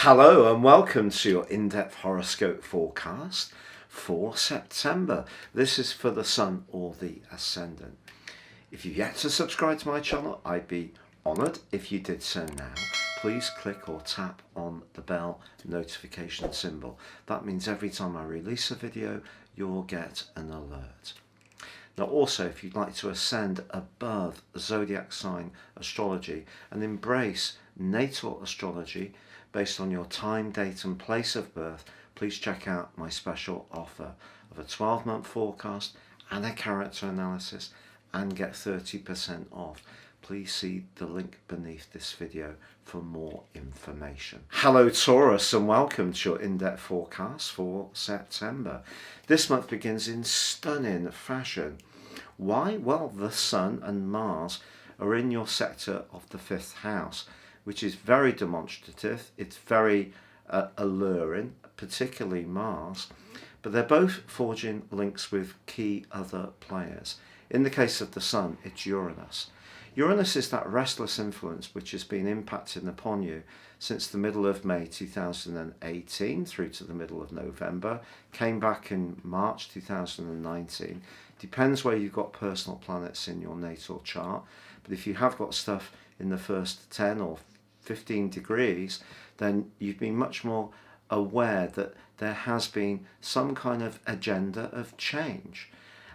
Hello and welcome to your in-depth horoscope forecast for September. This is for the Sun or the Ascendant. If you've yet to subscribe to my channel, I'd be honoured if you did so now. Please click or tap on the bell notification symbol. That means every time I release a video, you'll get an alert. Now also, if you'd like to ascend above Zodiac sign astrology and embrace natal astrology based on your time, date and place of birth, please check out my special offer of a 12-month forecast and a character analysis and get 30% off. Please see the link beneath this video for more information. Hello Taurus and welcome to your in-depth forecast for September. This month begins in stunning fashion. Why? Well, the Sun and Mars are in your sector of the 5th house, which is very demonstrative. It's very alluring, particularly Mars, but they're both forging links with key other players. In the case of the Sun, it's Uranus. Uranus is that restless influence which has been impacting upon you since the middle of May 2018 through to the middle of November, came back in March 2019. Depends where you've got personal planets in your natal chart, but if you have got stuff in the first 10 or 15 degrees, then you've been much more aware that there has been some kind of agenda of change.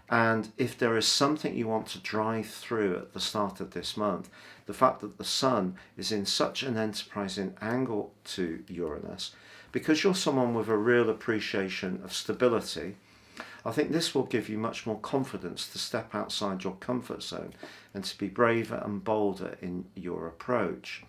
And if there is something you want to drive through at the start of this month, the fact that the Sun is in such an enterprising angle to Uranus, because you're someone with a real appreciation of stability, I think this will give you much more confidence to step outside your comfort zone and to be braver and bolder in your approach.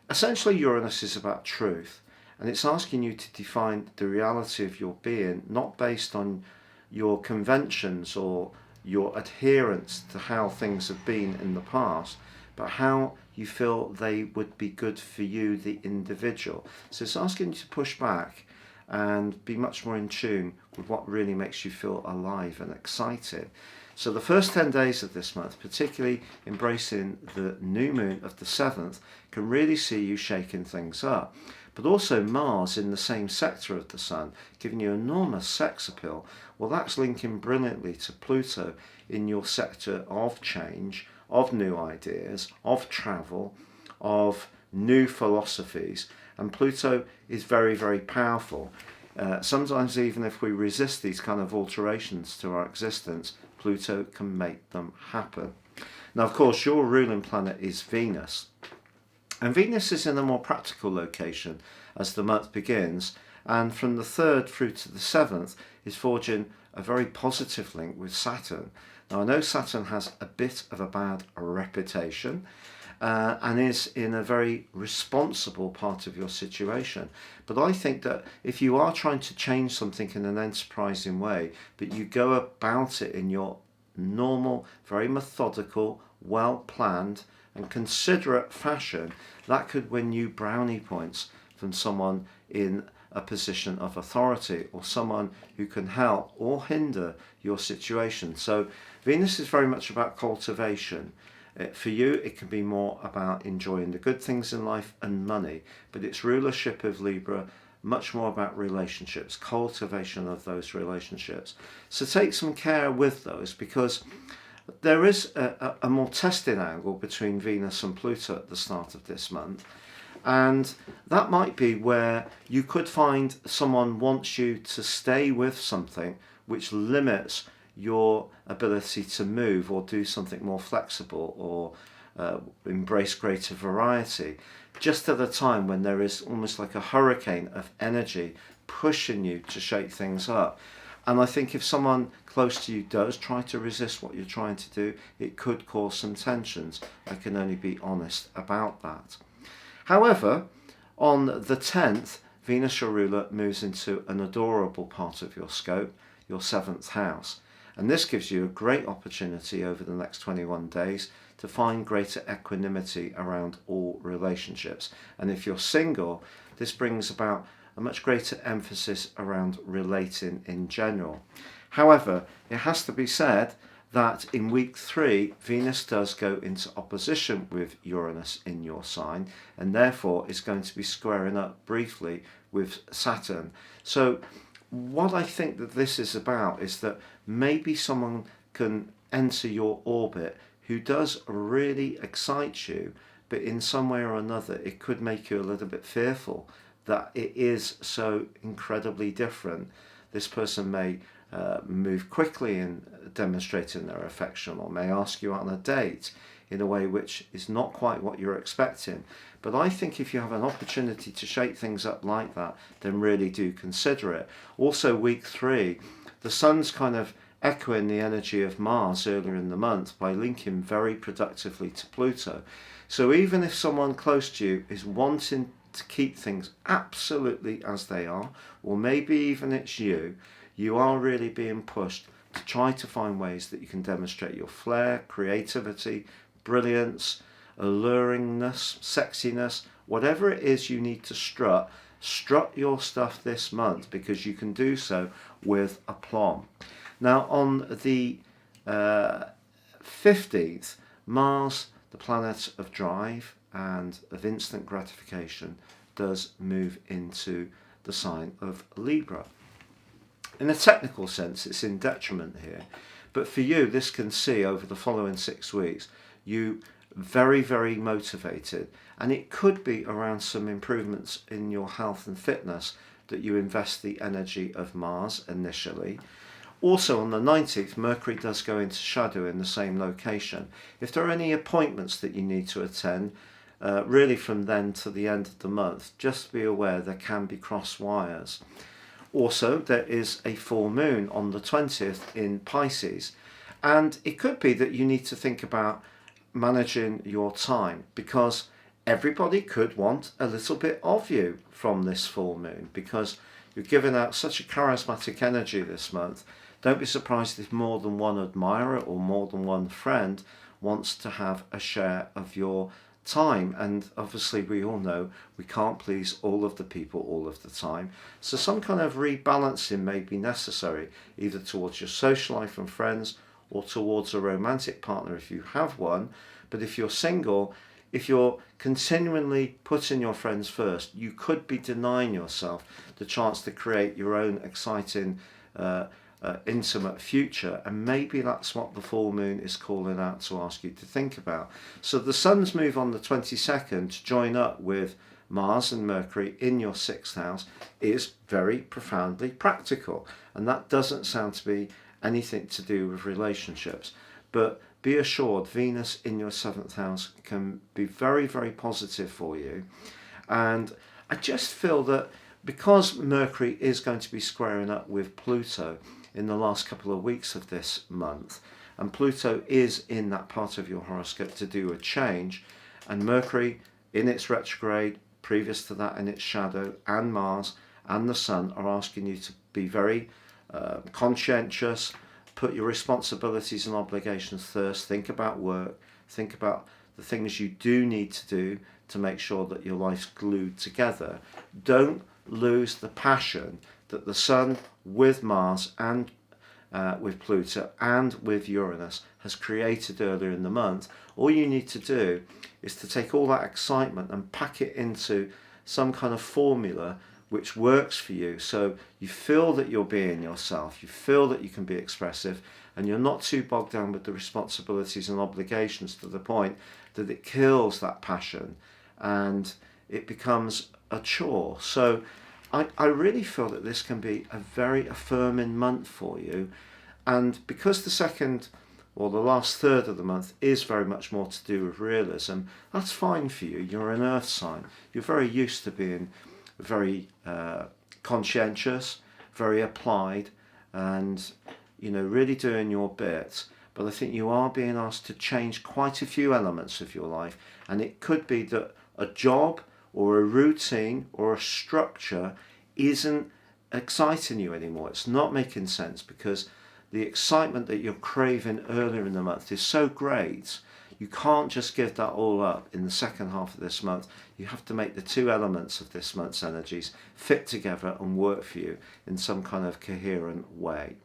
Essentially, Uranus is about truth, and it's asking you to define the reality of your being, not based on your conventions or your adherence to how things have been in the past, but how you feel they would be good for you, the individual. So it's asking you to push back and be much more in tune with what really makes you feel alive and excited. So the first 10 days of this month, particularly embracing the new moon of the 7th, can really see you shaking things up. But also Mars in the same sector of the Sun, giving you enormous sex appeal. Well, that's linking brilliantly to Pluto in your sector of change, of new ideas, of travel, of new philosophies. And Pluto is very, very powerful. Sometimes even if we resist these kind of alterations to our existence, Pluto can make them happen. Now, of course, your ruling planet is Venus. And Venus is in a more practical location as the month begins. And from the 3rd through to the 7th is forging a very positive link with Saturn. Now, I know Saturn has a bit of a bad reputation and is in a very responsible part of your situation. But I think that if you are trying to change something in an enterprising way, but you go about it in your normal, very methodical, well-planned and considerate fashion, that could win you brownie points from someone in a position of authority or someone who can help or hinder your situation. So Venus is very much about cultivation. For you, it can be more about enjoying the good things in life and money, but its rulership of Libra, much more about relationships, cultivation of those relationships. So take some care with those, because there is a more testing angle between Venus and Pluto at the start of this month. And that might be where you could find someone wants you to stay with something which limits your ability to move or do something more flexible or embrace greater variety, just at a time when there is almost like a hurricane of energy pushing you to shake things up. And I think if someone close to you does try to resist what you're trying to do, it could cause some tensions. I can only be honest about that. However, on the 10th, Venus, your ruler, moves into an adorable part of your scope, your 7th house. And this gives you a great opportunity over the next 21 days to find greater equanimity around all relationships. And if you're single, this brings about a much greater emphasis around relating in general. However, it has to be said that in week 3, Venus does go into opposition with Uranus in your sign, and therefore is going to be squaring up briefly with Saturn. So what I think that this is about is that maybe someone can enter your orbit who does really excite you, but in some way or another it could make you a little bit fearful that it is so incredibly different. This person may move quickly in demonstrating their affection, or may ask you out on a date in a way which is not quite what you're expecting. But I think if you have an opportunity to shake things up like that, then really do consider it. Also, week 3, the sun's kind of echoing the energy of Mars earlier in the month by linking very productively to Pluto. So even if someone close to you is wanting to keep things absolutely as they are, or maybe even it's you, you are really being pushed to try to find ways that you can demonstrate your flair, creativity, brilliance, alluringness, sexiness, whatever it is you need to strut your stuff this month, because you can do so with aplomb. Now on the 15th, Mars, the planet of drive and of instant gratification, does move into the sign of Libra. In a technical sense, it's in detriment here, but for you, this can see over the following 6 weeks, you very, very motivated, and it could be around some improvements in your health and fitness that you invest the energy of Mars initially. Also on the 19th, Mercury does go into shadow in the same location. If there are any appointments that you need to attend, really from then to the end of the month, just be aware there can be cross wires. Also, there is a full moon on the 20th in Pisces, and it could be that you need to think about managing your time, because everybody could want a little bit of you from this full moon, because you're giving out such a charismatic energy this month. Don't be surprised if more than one admirer or more than one friend wants to have a share of your time, and obviously we all know we can't please all of the people all of the time, so some kind of rebalancing may be necessary, either towards your social life and friends or towards a romantic partner if you have one. But if you're single, if you're continually putting your friends first, you could be denying yourself the chance to create your own exciting intimate future, and maybe that's what the full moon is calling out to ask you to think about. So the sun's move on the 22nd to join up with Mars and Mercury in your 6th house is very profoundly practical, and that doesn't sound to be anything to do with relationships, but be assured Venus in your 7th house can be very, very positive for you. And I just feel that because Mercury is going to be squaring up with Pluto in the last couple of weeks of this month, and Pluto is in that part of your horoscope to do a change, and Mercury in its retrograde, previous to that in its shadow, and Mars and the Sun are asking you to be very conscientious, put your responsibilities and obligations first, think about work, think about the things you do need to do to make sure that your life's glued together. Don't lose the passion that the Sun with Mars and with Pluto and with Uranus has created earlier in the month. All you need to do is to take all that excitement and pack it into some kind of formula which works for you, so you feel that you're being yourself, you feel that you can be expressive, and you're not too bogged down with the responsibilities and obligations to the point that it kills that passion and it becomes a chore. So I really feel that this can be a very affirming month for you, and because the second or the last third of the month is very much more to do with realism, that's fine for you. You're an earth sign, you're very used to being very conscientious, very applied, and really doing your bit. But I think you are being asked to change quite a few elements of your life, and it could be that a job or a routine or a structure isn't exciting you anymore. It's not making sense, because the excitement that you're craving earlier in the month is so great. You can't just give that all up in the second half of this month. You have to make the two elements of this month's energies fit together and work for you in some kind of coherent way.